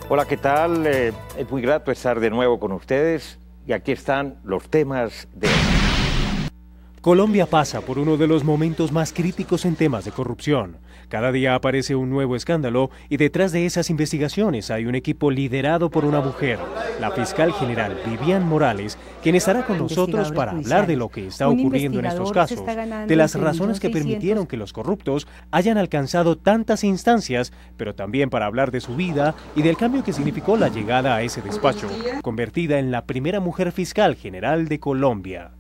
Hola, ¿qué tal? Es muy grato estar de nuevo con ustedes y aquí están los temas de hoy. Colombia pasa por uno de los momentos más críticos en temas de corrupción. Cada día aparece un nuevo escándalo y detrás de esas investigaciones hay un equipo liderado por una mujer, la fiscal general Vivian Morales, quien estará con nosotros para hablar de lo que está ocurriendo en estos casos, de las razones que permitieron que los corruptos hayan alcanzado tantas instancias, pero también para hablar de su vida y del cambio que significó la llegada a ese despacho, convertida en la primera mujer fiscal general de Colombia.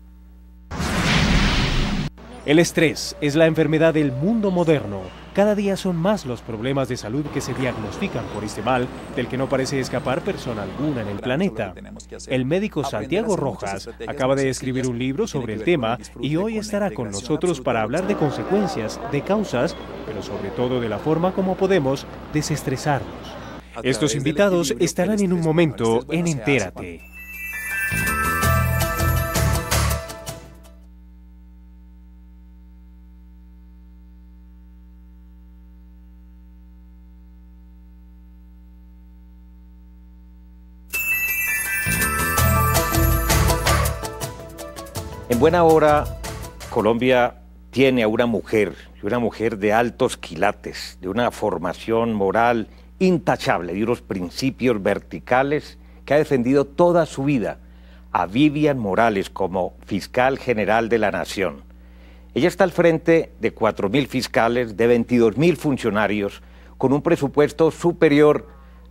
El estrés es la enfermedad del mundo moderno. Cada día son más los problemas de salud que se diagnostican por este mal, del que no parece escapar persona alguna en el planeta. El médico Santiago Rojas acaba de escribir un libro sobre el tema y hoy estará con nosotros para hablar de consecuencias, de causas, pero sobre todo de la forma como podemos desestresarnos. Estos invitados estarán en un momento en Entérate. En buena hora, Colombia tiene a una mujer de altos quilates, de una formación moral intachable, de unos principios verticales que ha defendido toda su vida a Vivian Morales como fiscal general de la Nación. Ella está al frente de 4.000 fiscales, de 22.000 funcionarios, con un presupuesto superior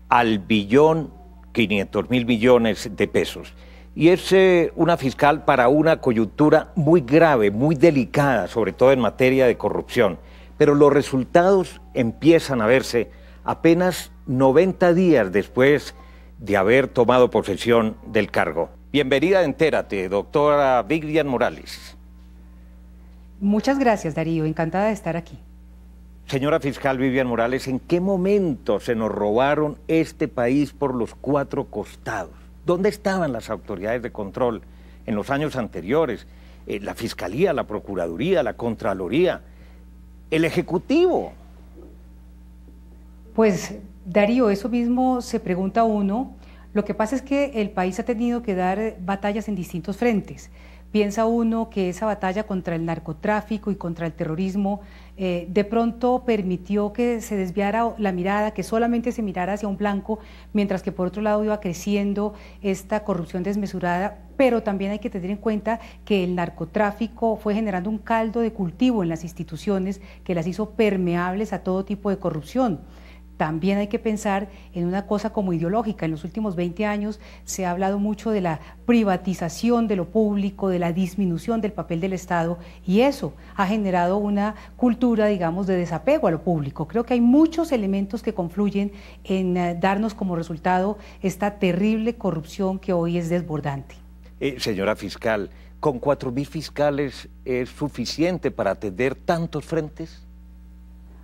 al 1.500.000 millones de pesos. Y es una fiscal para una coyuntura muy grave, muy delicada, sobre todo en materia de corrupción. Pero los resultados empiezan a verse apenas 90 días después de haber tomado posesión del cargo. Bienvenida a Entérate, doctora Vivian Morales. Muchas gracias, Darío. Encantada de estar aquí. Señora fiscal Vivian Morales, ¿en qué momento se nos robaron este país por los cuatro costados? ¿Dónde estaban las autoridades de control en los años anteriores? La Fiscalía, la Procuraduría, la Contraloría, el Ejecutivo. Pues, Darío, eso mismo se pregunta uno. Lo que pasa es que el país ha tenido que dar batallas en distintos frentes. Piensa uno que esa batalla contra el narcotráfico y contra el terrorismo de pronto permitió que se desviara la mirada, que solamente se mirara hacia un blanco, mientras que por otro lado iba creciendo esta corrupción desmesurada, pero también hay que tener en cuenta que el narcotráfico fue generando un caldo de cultivo en las instituciones que las hizo permeables a todo tipo de corrupción. También hay que pensar en una cosa como ideológica. En los últimos 20 años se ha hablado mucho de la privatización de lo público, de la disminución del papel del Estado, y eso ha generado una cultura, digamos, de desapego a lo público. Creo que hay muchos elementos que confluyen en darnos como resultado esta terrible corrupción que hoy es desbordante. Señora fiscal, ¿con 4.000 fiscales es suficiente para atender tantos frentes?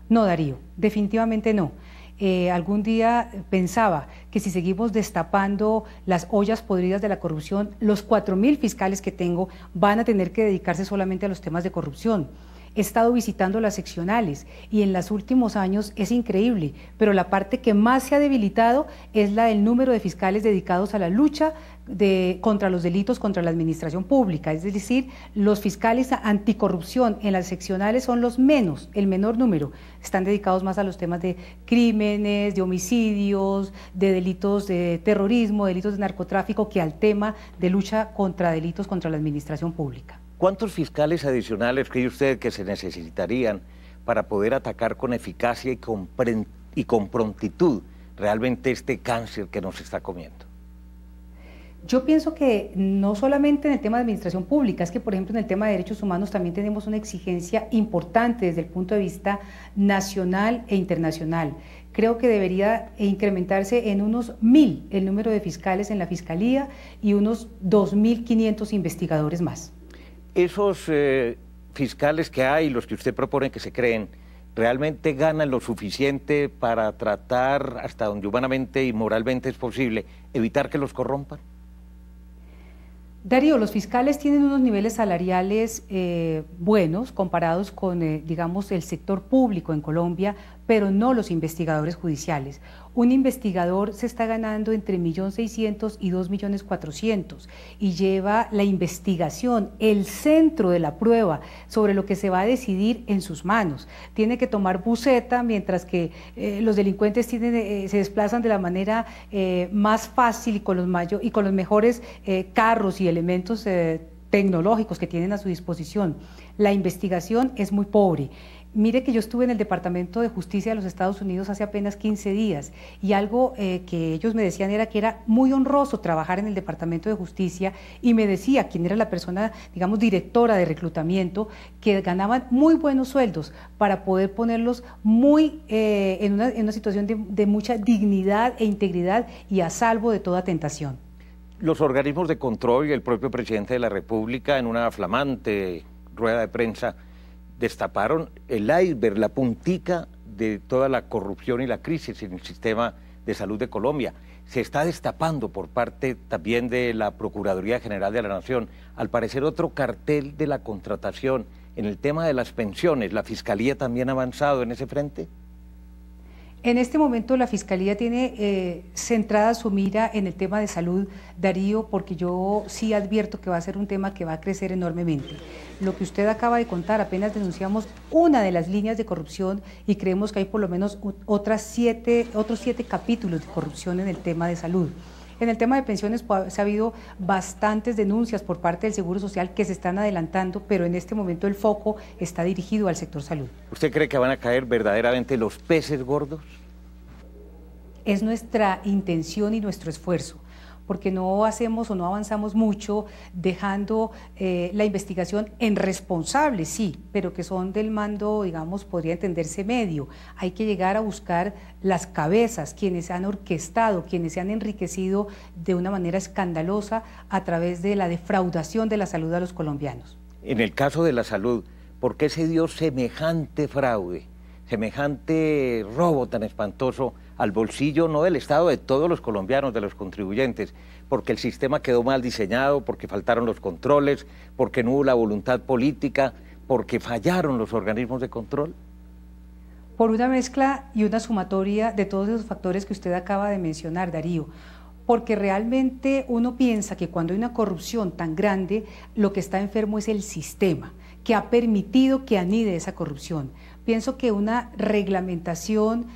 No, Darío, definitivamente no. Algún día pensaba que si seguimos destapando las ollas podridas de la corrupción, los 4.000 fiscales que tengo van a tener que dedicarse solamente a los temas de corrupción. He estado visitando las seccionales y en los últimos años es increíble, pero la parte que más se ha debilitado es la del número de fiscales dedicados a la lucha contra los delitos contra la administración pública, es decir, los fiscales anticorrupción en las seccionales son el menor número, están dedicados más a los temas de crímenes, de homicidios, de delitos de terrorismo, delitos de narcotráfico, que al tema de lucha contra delitos contra la administración pública. ¿Cuántos fiscales adicionales cree usted que se necesitarían para poder atacar con eficacia y con prontitud realmente este cáncer que nos está comiendo? Yo pienso que no solamente en el tema de administración pública, es que por ejemplo en el tema de derechos humanos también tenemos una exigencia importante desde el punto de vista nacional e internacional. Creo que debería incrementarse en unos 1.000 el número de fiscales en la Fiscalía y unos 2.500 investigadores más. Esos fiscales que hay, los que usted propone que se creen, ¿realmente ganan lo suficiente para tratar, hasta donde humanamente y moralmente es posible, evitar que los corrompan? Darío, los fiscales tienen unos niveles salariales buenos comparados con, digamos, el sector público en Colombia, pero no los investigadores judiciales. Un investigador se está ganando entre 1.600.000 y 2.400.000 y lleva la investigación, el centro de la prueba sobre lo que se va a decidir en sus manos. Tiene que tomar buceta, mientras que los delincuentes se desplazan de la manera más fácil y con los mejores carros y elementos tecnológicos que tienen a su disposición. La investigación es muy pobre. Mire que yo estuve en el Departamento de Justicia de los Estados Unidos hace apenas 15 días y algo que ellos me decían era que era muy honroso trabajar en el Departamento de Justicia, y me decía quién era la persona, digamos, directora de reclutamiento, que ganaban muy buenos sueldos para poder ponerlos en una situación de mucha dignidad e integridad y a salvo de toda tentación. Los organismos de control y el propio presidente de la República, en una flamante rueda de prensa, destaparon el iceberg, la puntica de toda la corrupción y la crisis en el sistema de salud de Colombia. Se está destapando por parte también de la Procuraduría General de la Nación, al parecer, otro cartel de la contratación en el tema de las pensiones. ¿La Fiscalía también ha avanzado en ese frente? En este momento la Fiscalía tiene centrada su mira en el tema de salud, Darío, porque yo sí advierto que va a ser un tema que va a crecer enormemente. Lo que usted acaba de contar, apenas denunciamos una de las líneas de corrupción y creemos que hay por lo menos otros 7 capítulos de corrupción en el tema de salud. En el tema de pensiones se ha habido bastantes denuncias por parte del Seguro Social que se están adelantando, pero en este momento el foco está dirigido al sector salud. ¿Usted cree que van a caer verdaderamente los peces gordos? Es nuestra intención y nuestro esfuerzo, porque no hacemos o no avanzamos mucho dejando la investigación en responsables, sí, pero que son del mando, digamos, podría entenderse medio. Hay que llegar a buscar las cabezas, quienes se han orquestado, quienes se han enriquecido de una manera escandalosa a través de la defraudación de la salud a los colombianos. En el caso de la salud, ¿por qué se dio semejante fraude, semejante robo tan espantoso al bolsillo, no del Estado, de todos los colombianos, de los contribuyentes? Porque el sistema quedó mal diseñado, porque faltaron los controles, porque no hubo la voluntad política, porque fallaron los organismos de control. Por una mezcla y una sumatoria de todos esos factores que usted acaba de mencionar, Darío, porque realmente uno piensa que cuando hay una corrupción tan grande, lo que está enfermo es el sistema, que ha permitido que anide esa corrupción. Pienso que una reglamentación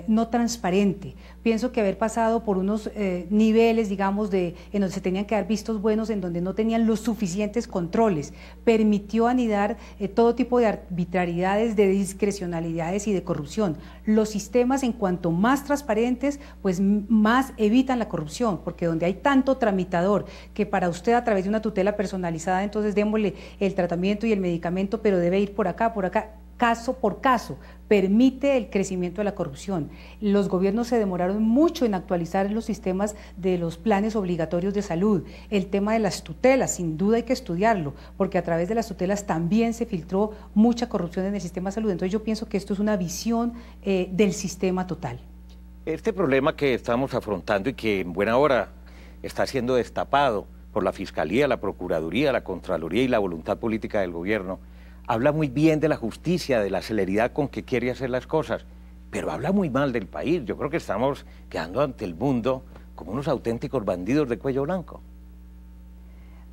no transparente, pienso que haber pasado por unos niveles, digamos, en donde se tenían que dar vistos buenos, en donde no tenían los suficientes controles, permitió anidar todo tipo de arbitrariedades, de discrecionalidades y de corrupción. Los sistemas, en cuanto más transparentes, pues más evitan la corrupción, porque donde hay tanto tramitador que para usted a través de una tutela personalizada, entonces démosle el tratamiento y el medicamento, pero debe ir por acá, caso por caso, permite el crecimiento de la corrupción. Los gobiernos se demoraron mucho en actualizar los sistemas de los planes obligatorios de salud. El tema de las tutelas, sin duda hay que estudiarlo, porque a través de las tutelas también se filtró mucha corrupción en el sistema de salud. Entonces yo pienso que esto es una visión del sistema total. Este problema que estamos afrontando y que en buena hora está siendo destapado por la Fiscalía, la Procuraduría, la Contraloría y la voluntad política del gobierno, habla muy bien de la justicia, de la celeridad con que quiere hacer las cosas, pero habla muy mal del país. Yo creo que estamos quedando ante el mundo como unos auténticos bandidos de cuello blanco.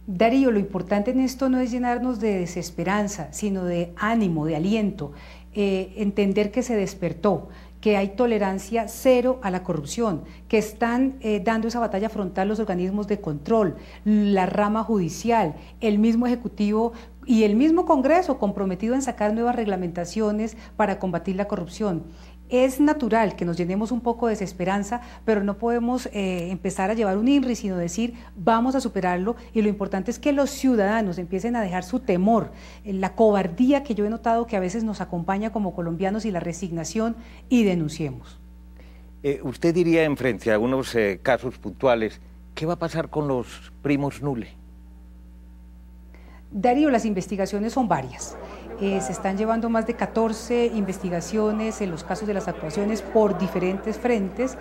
Darío, lo importante en esto no es llenarnos de desesperanza, sino de ánimo, de aliento, entender que se despertó, que hay tolerancia cero a la corrupción, que están dando esa batalla frontal los organismos de control, la rama judicial, el mismo Ejecutivo y el mismo Congreso comprometido en sacar nuevas reglamentaciones para combatir la corrupción. Es natural que nos llenemos un poco de desesperanza, pero no podemos empezar a llevar un INRI, sino decir vamos a superarlo, y lo importante es que los ciudadanos empiecen a dejar su temor, la cobardía que yo he notado que a veces nos acompaña como colombianos y la resignación, y denunciemos. Usted diría, en frente a algunos casos puntuales, ¿qué va a pasar con los primos Nule? Darío, las investigaciones son varias. Se están llevando más de 14 investigaciones en los casos de las actuaciones por diferentes frentes.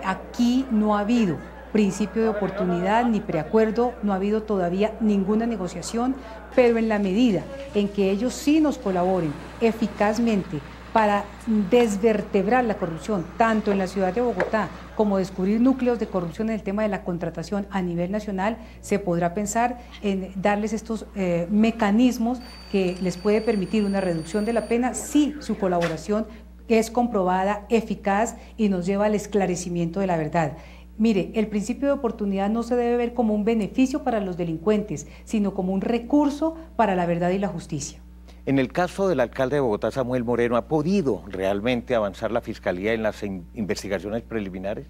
Aquí no ha habido principio de oportunidad ni preacuerdo, no ha habido todavía ninguna negociación, pero en la medida en que ellos sí nos colaboren eficazmente para desvertebrar la corrupción, tanto en la ciudad de Bogotá como descubrir núcleos de corrupción en el tema de la contratación a nivel nacional, se podrá pensar en darles estos mecanismos que les puede permitir una reducción de la pena si su colaboración es comprobada, eficaz y nos lleva al esclarecimiento de la verdad. Mire, el principio de oportunidad no se debe ver como un beneficio para los delincuentes, sino como un recurso para la verdad y la justicia. En el caso del alcalde de Bogotá, Samuel Moreno, ¿ha podido realmente avanzar la Fiscalía en las investigaciones preliminares?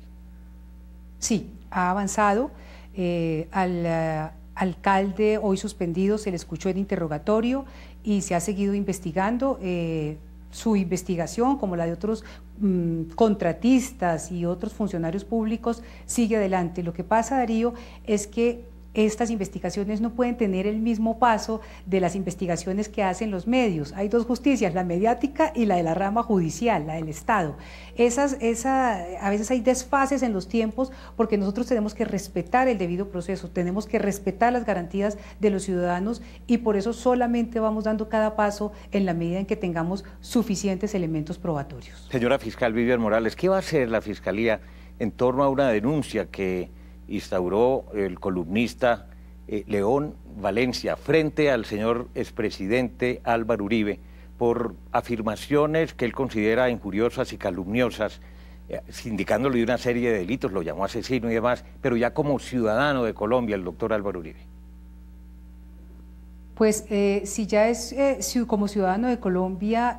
Sí, ha avanzado. Al alcalde hoy suspendido se le escuchó en interrogatorio y se ha seguido investigando. Su investigación, como la de otros contratistas y otros funcionarios públicos, sigue adelante. Lo que pasa, Darío, es que estas investigaciones no pueden tener el mismo paso de las investigaciones que hacen los medios. Hay dos justicias, la mediática y la de la rama judicial, la del Estado. A veces hay desfases en los tiempos porque nosotros tenemos que respetar el debido proceso, tenemos que respetar las garantías de los ciudadanos y por eso solamente vamos dando cada paso en la medida en que tengamos suficientes elementos probatorios. Señora fiscal Vivian Morales, ¿qué va a hacer la Fiscalía en torno a una denuncia que instauró el columnista León Valencia frente al señor expresidente Álvaro Uribe por afirmaciones que él considera injuriosas y calumniosas, indicándole de una serie de delitos, lo llamó asesino y demás, pero ya como ciudadano de Colombia, el doctor Álvaro Uribe? Pues si ya es como ciudadano de Colombia,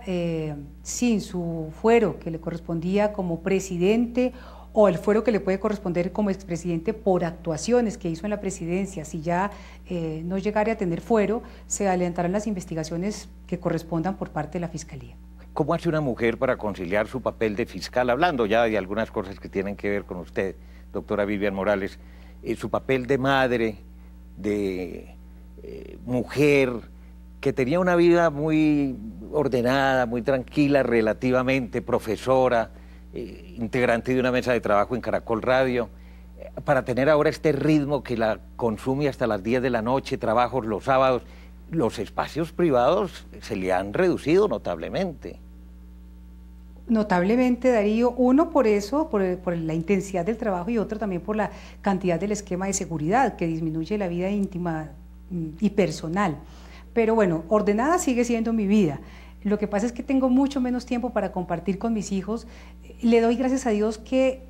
sin su fuero que le correspondía como presidente o el fuero que le puede corresponder como expresidente por actuaciones que hizo en la presidencia, si ya no llegara a tener fuero, se adelantarán las investigaciones que correspondan por parte de la Fiscalía. ¿Cómo hace una mujer para conciliar su papel de fiscal? Hablando ya de algunas cosas que tienen que ver con usted, doctora Vivian Morales, su papel de madre, de mujer, que tenía una vida muy ordenada, muy tranquila relativamente, profesora, integrante de una mesa de trabajo en Caracol Radio, para tener ahora este ritmo que la consume hasta las 10 de la noche, trabajos los sábados, los espacios privados se le han reducido notablemente. Notablemente, Darío, uno por eso, por la intensidad del trabajo y otro también por la cantidad del esquema de seguridad que disminuye la vida íntima y personal. Pero bueno, ordenada sigue siendo mi vida. Lo que pasa es que tengo mucho menos tiempo para compartir con mis hijos. Le doy gracias a Dios que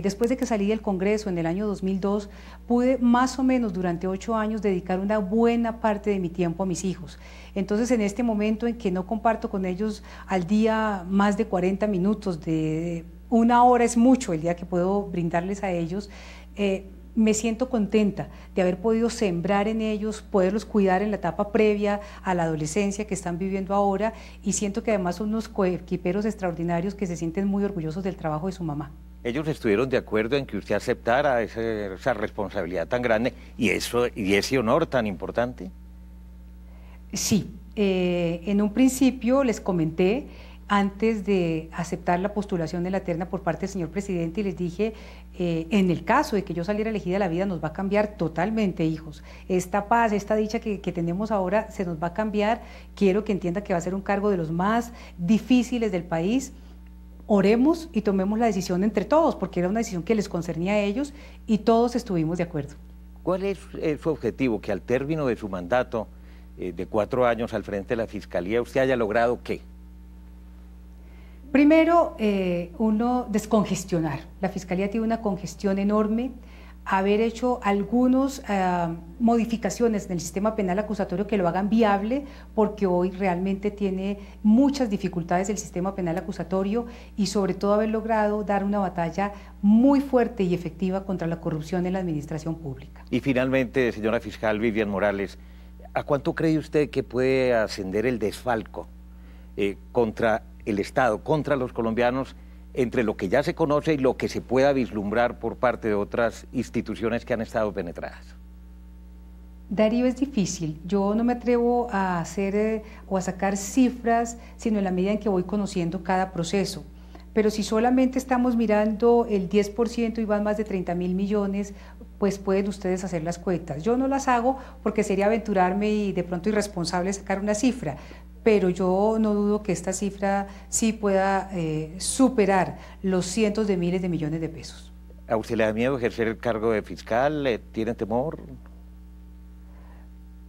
después de que salí del Congreso en el año 2002, pude más o menos durante 8 años dedicar una buena parte de mi tiempo a mis hijos. Entonces, en este momento en que no comparto con ellos al día más de 40 minutos, de 1 hora es mucho el día que puedo brindarles a ellos, me siento contenta de haber podido sembrar en ellos, poderlos cuidar en la etapa previa a la adolescencia que están viviendo ahora, y siento que además son unos coequiperos extraordinarios que se sienten muy orgullosos del trabajo de su mamá. Ellos estuvieron de acuerdo en que usted aceptara esa responsabilidad tan grande y ese honor tan importante. Sí, en un principio les comenté, antes de aceptar la postulación de la terna por parte del señor presidente, y les dije, en el caso de que yo saliera elegida, la vida nos va a cambiar totalmente, hijos. Esta paz, esta dicha que tenemos ahora se nos va a cambiar. Quiero que entienda que va a ser un cargo de los más difíciles del país. Oremos y tomemos la decisión entre todos, porque era una decisión que les concernía a ellos y todos estuvimos de acuerdo. ¿Cuál es su objetivo? Que al término de su mandato de 4 años al frente de la Fiscalía, usted haya logrado ¿qué? Primero, uno, descongestionar. La Fiscalía tiene una congestión enorme. Haber hecho algunas modificaciones en el sistema penal acusatorio que lo hagan viable, porque hoy realmente tiene muchas dificultades el sistema penal acusatorio, y sobre todo haber logrado dar una batalla muy fuerte y efectiva contra la corrupción en la administración pública. Y finalmente, señora fiscal Vivian Morales, ¿a cuánto cree usted que puede ascender el desfalco contra el Estado, contra los colombianos, entre lo que ya se conoce y lo que se pueda vislumbrar por parte de otras instituciones que han estado penetradas? Darío, es difícil. Yo no me atrevo a hacer o a sacar cifras, sino en la medida en que voy conociendo cada proceso. pero si solamente estamos mirando el 10% y van más de 30.000 millones, pues pueden ustedes hacer las cuentas. Yo no las hago porque sería aventurarme y de pronto irresponsable sacar una cifra, pero yo no dudo que esta cifra sí pueda superar los cientos de miles de millones de pesos. ¿A usted le da miedo ejercer el cargo de fiscal? ¿Le tiene temor?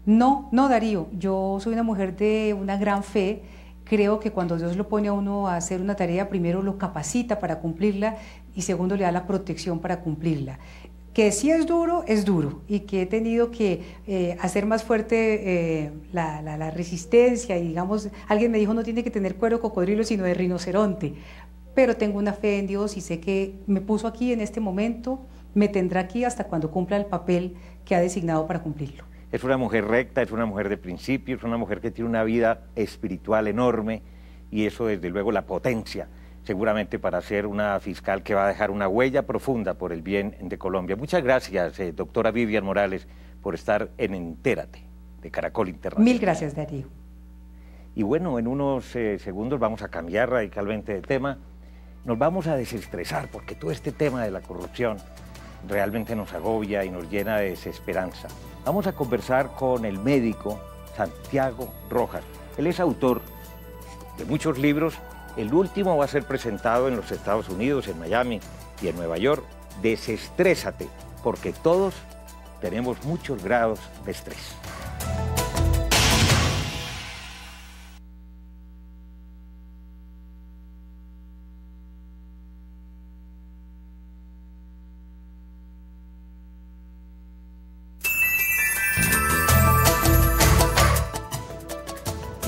No, no, Darío, yo soy una mujer de una gran fe. Creo que cuando Dios lo pone a uno a hacer una tarea, primero lo capacita para cumplirla y segundo le da la protección para cumplirla. Que sí es duro y que he tenido que hacer más fuerte la resistencia y digamos, alguien me dijo no tiene que tener cuero de cocodrilo sino de rinoceronte, pero tengo una fe en Dios y sé que me puso aquí en este momento, me tendrá aquí hasta cuando cumpla el papel que ha designado para cumplirlo. Es una mujer recta, es una mujer de principios, es una mujer que tiene una vida espiritual enorme y eso desde luego la potencia seguramente para ser una fiscal que va a dejar una huella profunda por el bien de Colombia. Muchas gracias, doctora Vivian Morales, por estar en Entérate de Caracol Internacional. Mil gracias, Darío. Y bueno, en unos segundos vamos a cambiar radicalmente de tema. Nos vamos a desestresar porque todo este tema de la corrupción realmente nos agobia y nos llena de desesperanza. Vamos a conversar con el médico Santiago Rojas. Él es autor de muchos libros. El último va a ser presentado en los Estados Unidos, en Miami y en Nueva York. Desestrésate, porque todos tenemos muchos grados de estrés.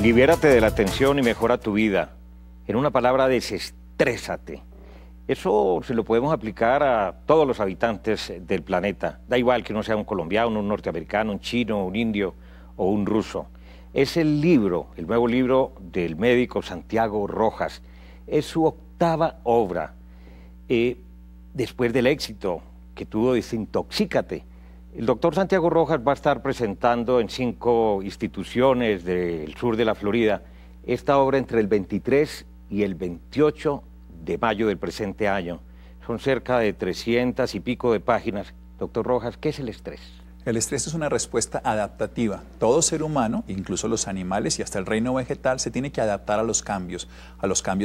Libérate de la tensión y mejora tu vida. En una palabra, desestrésate. Eso se lo podemos aplicar a todos los habitantes del planeta. Da igual que uno sea un colombiano, un norteamericano, un chino, un indio o un ruso. Es el libro, el nuevo libro del médico Santiago Rojas. Es su octava obra. Después del éxito que tuvo Desintoxícate, el doctor Santiago Rojas va a estar presentando en 5 instituciones del sur de la Florida esta obra entre el 23 y el 28 de mayo del presente año. Son cerca de 300 y pico de páginas. Doctor Rojas, ¿qué es el estrés? El estrés es una respuesta adaptativa. Todo ser humano, incluso los animales y hasta el reino vegetal, se tiene que adaptar a los cambios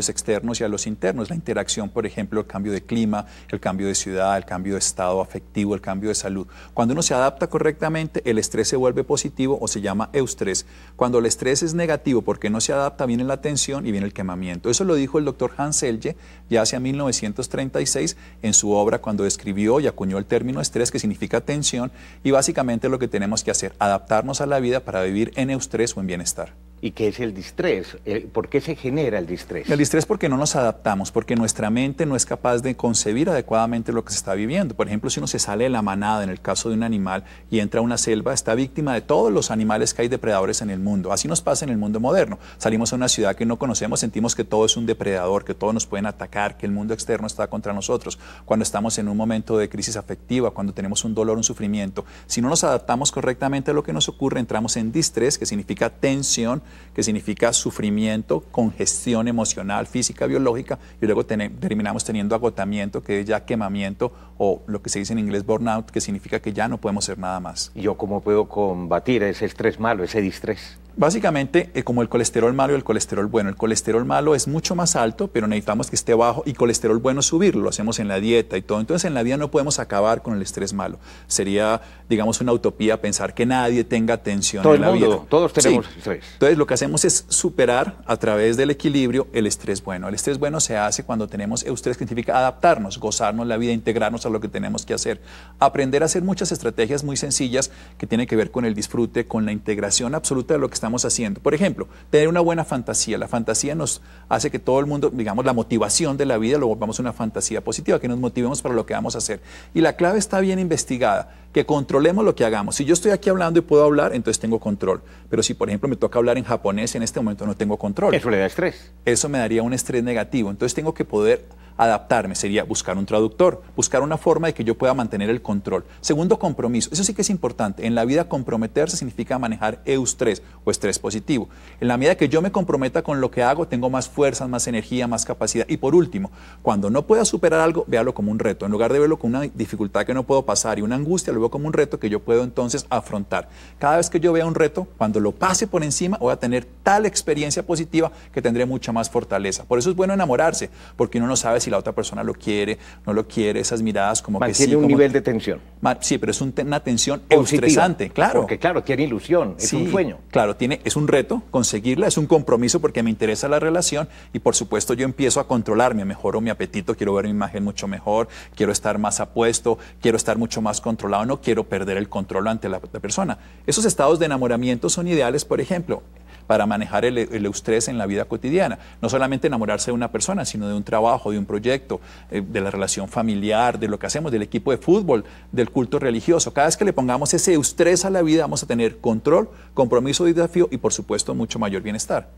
externos y a los internos. La interacción, por ejemplo, el cambio de clima, el cambio de ciudad, el cambio de estado afectivo, el cambio de salud. Cuando uno se adapta correctamente, el estrés se vuelve positivo o se llama eustrés. Cuando el estrés es negativo porque no se adapta, viene la tensión y viene el quemamiento. Eso lo dijo el doctor Hans Selye ya hacia 1936 en su obra cuando describió y acuñó el término estrés, que significa tensión, y básicamente lo que tenemos que hacer, adaptarnos a la vida para vivir en eustrés o en bienestar. ¿Y qué es el distrés? ¿Por qué se genera el distrés? El distrés porque no nos adaptamos, porque nuestra mente no es capaz de concebir adecuadamente lo que se está viviendo. Por ejemplo, si uno se sale de la manada, en el caso de un animal, y entra a una selva, está víctima de todos los animales que hay depredadores en el mundo. Así nos pasa en el mundo moderno. Salimos a una ciudad que no conocemos, sentimos que todo es un depredador, que todos nos pueden atacar, que el mundo externo está contra nosotros. Cuando estamos en un momento de crisis afectiva, cuando tenemos un dolor, un sufrimiento, si no nos adaptamos correctamente a lo que nos ocurre, entramos en distrés, que significa tensión, que significa sufrimiento, congestión emocional, física, biológica, y luego terminamos teniendo agotamiento, que es ya quemamiento, o lo que se dice en inglés burnout, que significa que ya no podemos hacer nada más. ¿Y yo cómo puedo combatir ese estrés malo, ese distrés? Básicamente, como el colesterol malo y el colesterol bueno. El colesterol malo es mucho más alto, pero necesitamos que esté bajo, y colesterol bueno subirlo, lo hacemos en la dieta y todo. Entonces, en la vida no podemos acabar con el estrés malo. Sería, digamos, una utopía pensar que nadie tenga tensión en la vida. Todos tenemos estrés. Entonces, lo que hacemos es superar a través del equilibrio el estrés bueno. El estrés bueno se hace cuando tenemos eustrés, que significa adaptarnos, gozarnos la vida, integrarnos a lo que tenemos que hacer. Aprender a hacer muchas estrategias muy sencillas que tienen que ver con el disfrute, con la integración absoluta de lo que estamos haciendo. Por ejemplo, tener una buena fantasía. La fantasía nos hace que todo el mundo, digamos, la motivación de la vida lo volvamos una fantasía positiva, que nos motivemos para lo que vamos a hacer. Y la clave está bien investigada, que controlemos lo que hagamos. Si yo estoy aquí hablando y puedo hablar, entonces tengo control. Pero si, por ejemplo, me toca hablar en japonés, en este momento no tengo control. Eso le da estrés. Eso me daría un estrés negativo. Entonces tengo que poder Adaptarme sería buscar un traductor, buscar una forma de que yo pueda mantener el control. Segundo, compromiso. Eso sí que es importante. En la vida comprometerse significa manejar eustrés o estrés positivo. En la medida que yo me comprometa con lo que hago, tengo más fuerzas, más energía, más capacidad. Y por último, cuando no pueda superar algo, véalo como un reto. En lugar de verlo como una dificultad que no puedo pasar y una angustia, lo veo como un reto que yo puedo entonces afrontar. Cada vez que yo vea un reto, cuando lo pase por encima, voy a tener tal experiencia positiva que tendré mucha más fortaleza. Por eso es bueno enamorarse, porque uno no sabe si la otra persona lo quiere, no lo quiere, esas miradas como que sí. Mantiene un nivel de tensión. Sí, pero es una tensión estresante, claro. Porque claro, tiene ilusión, es un sueño. Claro, es un reto conseguirla, es un compromiso porque me interesa la relación y por supuesto yo empiezo a controlarme, mejoro mi apetito, quiero ver mi imagen mucho mejor, quiero estar más apuesto, quiero estar mucho más controlado, no quiero perder el control ante la persona. Esos estados de enamoramiento son ideales, por ejemplo, para manejar el eustrés en la vida cotidiana. No solamente enamorarse de una persona, sino de un trabajo, de un proyecto, de la relación familiar, de lo que hacemos, del equipo de fútbol, del culto religioso. Cada vez que le pongamos ese eustrés a la vida, vamos a tener control, compromiso y desafío y, por supuesto, mucho mayor bienestar.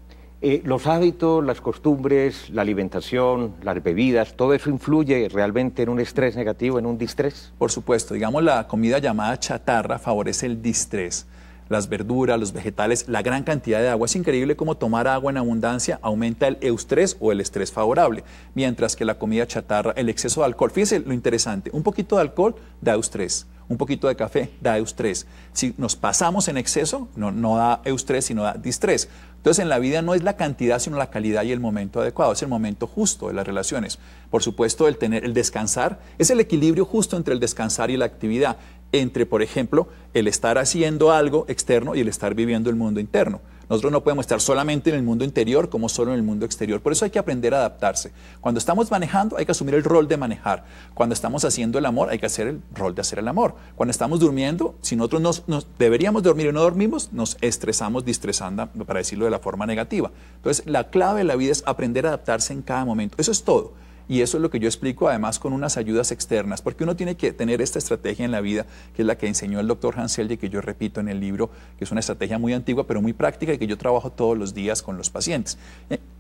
Los hábitos, las costumbres, la alimentación, las bebidas, ¿todo eso influye realmente en un estrés negativo, en un distrés? Por supuesto. Digamos, la comida llamada chatarra favorece el distrés. Las verduras, los vegetales, la gran cantidad de agua. Es increíble cómo tomar agua en abundancia aumenta el eustrés o el estrés favorable, mientras que la comida chatarra, el exceso de alcohol. Fíjense lo interesante, un poquito de alcohol da eustrés, un poquito de café da eustrés. Si nos pasamos en exceso, no da eustrés, sino da distrés. Entonces, en la vida no es la cantidad, sino la calidad y el momento adecuado, es el momento justo de las relaciones. Por supuesto, el descansar, es el equilibrio justo entre el descansar y la actividad, entre, por ejemplo, el estar haciendo algo externo y el estar viviendo el mundo interno. Nosotros no podemos estar solamente en el mundo interior como solo en el mundo exterior. Por eso hay que aprender a adaptarse. Cuando estamos manejando, hay que asumir el rol de manejar. Cuando estamos haciendo el amor, hay que hacer el rol de hacer el amor. Cuando estamos durmiendo, si nosotros nos deberíamos dormir y no dormimos, nos estresamos, distresando, para decirlo de la forma negativa. Entonces, la clave de la vida es aprender a adaptarse en cada momento. Eso es todo. Y eso es lo que yo explico además con unas ayudas externas, porque uno tiene que tener esta estrategia en la vida, que es la que enseñó el doctor Hans Selye, que yo repito en el libro, que es una estrategia muy antigua, pero muy práctica y que yo trabajo todos los días con los pacientes.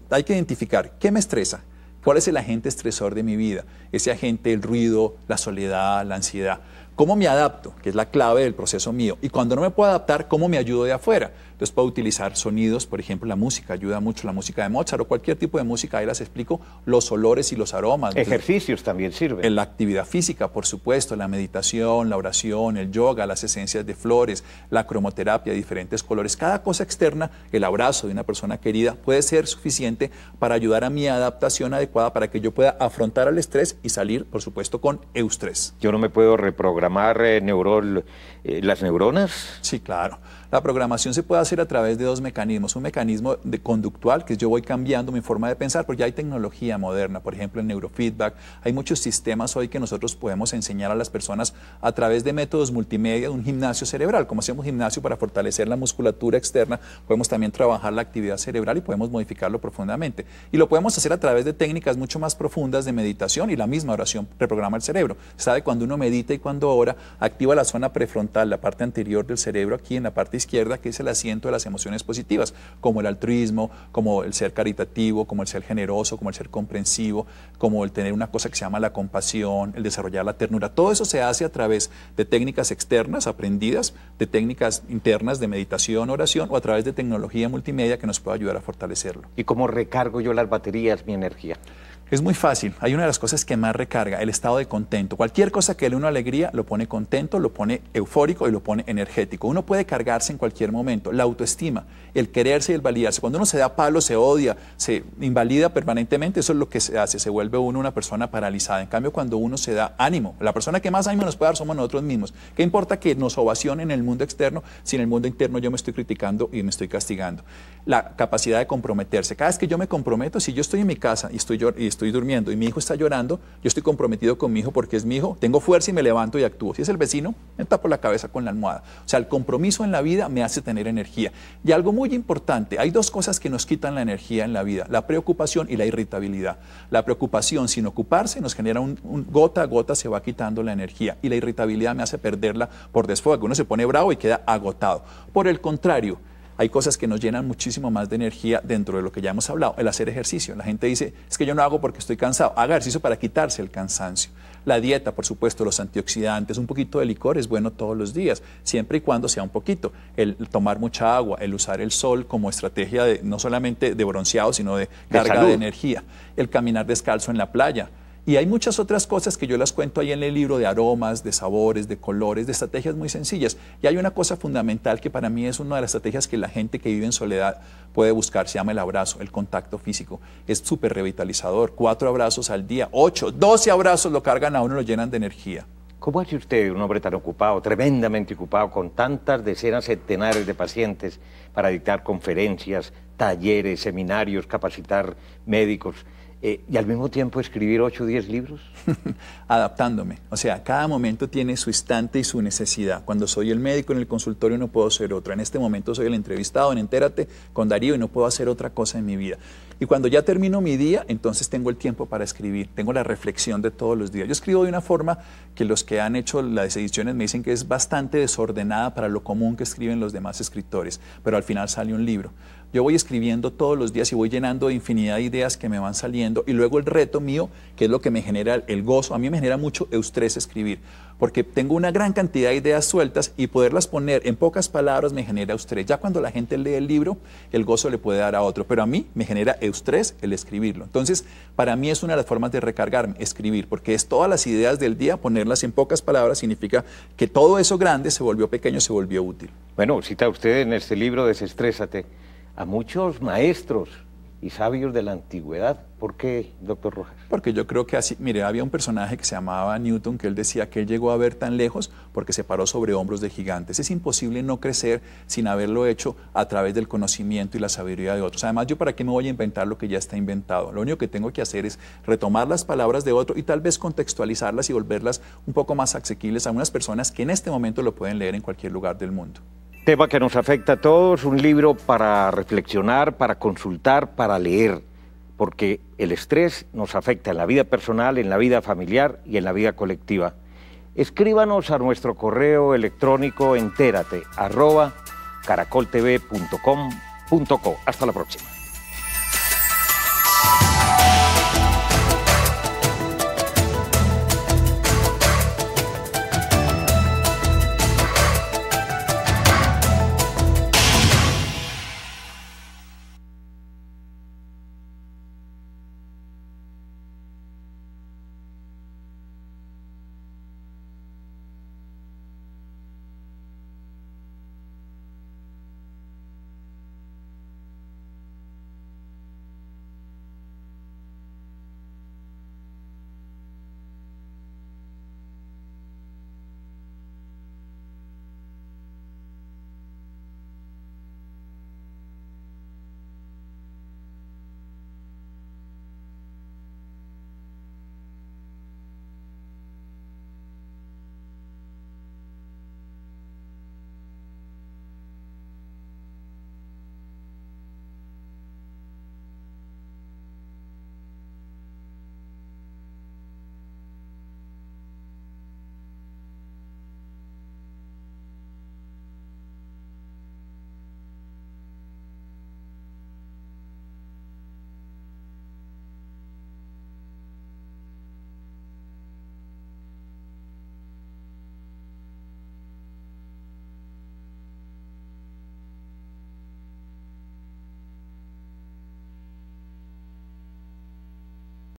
Hay que identificar qué me estresa, cuál es el agente estresor de mi vida, ese agente, el ruido, la soledad, la ansiedad. ¿Cómo me adapto? Que es la clave del proceso mío. Y cuando no me puedo adaptar, ¿cómo me ayudo de afuera? Entonces puedo utilizar sonidos, por ejemplo, la música ayuda mucho, la música de Mozart o cualquier tipo de música, ahí las explico, los olores y los aromas. Ejercicios también sirven. La actividad física, por supuesto, la meditación, la oración, el yoga, las esencias de flores, la cromoterapia, diferentes colores. Cada cosa externa, el abrazo de una persona querida, puede ser suficiente para ayudar a mi adaptación adecuada para que yo pueda afrontar el estrés y salir, por supuesto, con eustrés. Yo no me puedo reprogramar las neuronas. Sí, claro. La programación se puede hacer a través de dos mecanismos. Un mecanismo conductual, que yo voy cambiando mi forma de pensar, porque ya hay tecnología moderna, por ejemplo, el neurofeedback. Hay muchos sistemas hoy que nosotros podemos enseñar a las personas a través de métodos multimedia, un gimnasio cerebral. Como hacemos gimnasio para fortalecer la musculatura externa, podemos también trabajar la actividad cerebral y podemos modificarlo profundamente. Y lo podemos hacer a través de técnicas mucho más profundas de meditación, y la misma oración reprograma el cerebro. Sabe, cuando uno medita y cuando ora, activa la zona prefrontal, la parte anterior del cerebro, aquí en la parte izquierda, que es el asiento de las emociones positivas, como el altruismo, como el ser caritativo, como el ser generoso, como el ser comprensivo, como el tener una cosa que se llama la compasión, el desarrollar la ternura. Todo eso se hace a través de técnicas externas aprendidas, de técnicas internas de meditación, oración, o a través de tecnología multimedia que nos puede ayudar a fortalecerlo. ¿Y cómo recargo yo las baterías, mi energía? Es muy fácil. Hay una de las cosas que más recarga, el estado de contento. Cualquier cosa que le dé una alegría lo pone contento, lo pone eufórico y lo pone energético. Uno puede cargarse en cualquier momento. La autoestima, el quererse y el validarse. Cuando uno se da palo, se odia, se invalida permanentemente, eso es lo que se hace. Se vuelve uno una persona paralizada. En cambio, cuando uno se da ánimo, la persona que más ánimo nos puede dar somos nosotros mismos. ¿Qué importa que nos ovacionen en el mundo externo si en el mundo interno yo me estoy criticando y me estoy castigando? La capacidad de comprometerse. Cada vez que yo me comprometo, si yo estoy en mi casa y estoy durmiendo y mi hijo está llorando, yo estoy comprometido con mi hijo porque es mi hijo, tengo fuerza y me levanto y actúo. Si es el vecino, me tapo la cabeza con la almohada. O sea, el compromiso en la vida me hace tener energía. Y algo muy importante, hay dos cosas que nos quitan la energía en la vida, la preocupación y la irritabilidad. La preocupación, sin ocuparse, nos genera gota a gota se va quitando la energía, y la irritabilidad me hace perderla por desfogue. Uno se pone bravo y queda agotado. Por el contrario, hay cosas que nos llenan muchísimo más de energía dentro de lo que ya hemos hablado, el hacer ejercicio. La gente dice, es que yo no hago porque estoy cansado. Haga ejercicio para quitarse el cansancio. La dieta, por supuesto, los antioxidantes, un poquito de licor es bueno todos los días, siempre y cuando sea un poquito. El tomar mucha agua, el usar el sol como estrategia no solamente de bronceado, sino de carga de energía. El caminar descalzo en la playa. Y hay muchas otras cosas que yo las cuento ahí en el libro, de aromas, de sabores, de colores, de estrategias muy sencillas. Y hay una cosa fundamental que para mí es una de las estrategias que la gente que vive en soledad puede buscar, se llama el abrazo, el contacto físico. Es súper revitalizador, 4 abrazos al día, 8, 12 abrazos lo cargan a uno, lo llenan de energía. ¿Cómo hace usted, un hombre tan ocupado, tremendamente ocupado, con tantas decenas, centenares de pacientes, para dictar conferencias, talleres, seminarios, capacitar médicos, y al mismo tiempo escribir 8 o 10 libros? Adaptándome. O sea, cada momento tiene su instante y su necesidad. Cuando soy el médico en el consultorio no puedo ser otro. En este momento soy el entrevistado en Entérate con Darío y no puedo hacer otra cosa en mi vida. Y cuando ya termino mi día, entonces tengo el tiempo para escribir, tengo la reflexión de todos los días. Yo escribo de una forma que los que han hecho las ediciones me dicen que es bastante desordenada para lo común que escriben los demás escritores, pero al final sale un libro. Yo voy escribiendo todos los días y voy llenando de infinidad de ideas que me van saliendo, y luego el reto mío, que es lo que me genera el gozo, a mí me genera mucho eustrés escribir, porque tengo una gran cantidad de ideas sueltas y poderlas poner en pocas palabras me genera eustrés. Ya cuando la gente lee el libro, el gozo le puede dar a otro, pero a mí me genera eustrés el escribirlo. Entonces, para mí es una de las formas de recargarme, escribir, porque es todas las ideas del día, ponerlas en pocas palabras significa que todo eso grande se volvió pequeño, se volvió útil. Bueno, cita usted en este libro, Desestrésate, a muchos maestros y sabios de la antigüedad. ¿Por qué, doctor Rojas? Porque yo creo que así, mire, había un personaje que se llamaba Newton, que él decía que él llegó a ver tan lejos porque se paró sobre hombros de gigantes. Es imposible no crecer sin haberlo hecho a través del conocimiento y la sabiduría de otros. Además, yo para qué me voy a inventar lo que ya está inventado. Lo único que tengo que hacer es retomar las palabras de otro y tal vez contextualizarlas y volverlas un poco más asequibles a unas personas que en este momento lo pueden leer en cualquier lugar del mundo. Tema que nos afecta a todos, un libro para reflexionar, para consultar, para leer, porque el estrés nos afecta en la vida personal, en la vida familiar y en la vida colectiva. Escríbanos a nuestro correo electrónico entérate@caracoltv.com.co. Hasta la próxima.